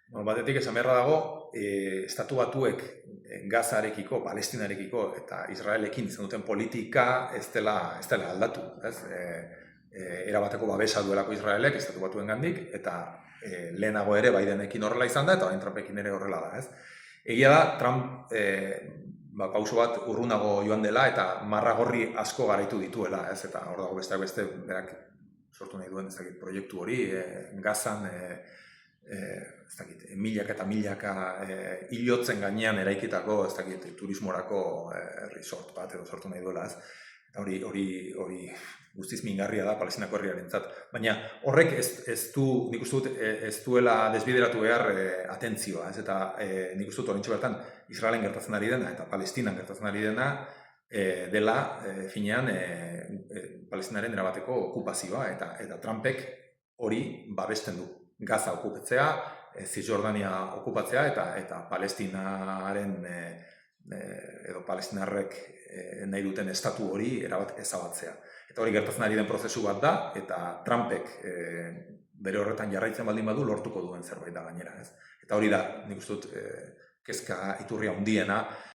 Batetik esan beharra dago, Estatu Batuek Gazarekiko, Palestinarekiko eta Israelekin izan duten politika ez dela aldatu. Erabateko babesa duelako Israelek, Estatu Batuengandik, eta lehenago ere Bidenekin horrela izan da, eta orain Trumpekin ere horrela da. Egia da, Trump pauso bat urrunago joan dela, eta marragorri asko garaitu dituela, eta hor dago besteak beste, berak sortu nahi duen proiektu hori, Gazan, milaka eta milaka hilotzen gainean eraikitako turismorako resort bat edo sortu nahi duela, eta hori guztiz mingarria da Palestinako herriarentzat. Baina horrek nik uste dut ez duela desbideratu behar atentzioa, eta nik uste dut horrentxe bertan Israelen gertatzen ari dena eta Palestinan gertatzen ari dena dela finean Palestinaren erabateko okupazioa, eta Trumpek hori babesten du. Gaza okupatzea, Cisjordania okupatzea eta Palestinaren edo palestinarrek nahi duten estatu hori erabat ezabatzea. Eta hori gertatzen ari den prozesu bat da, eta Trumpek bere horretan jarraitzen baldin badu lortuko duen zerbait da gainera. Eta hori da, nik uste dut, kezka iturria handiena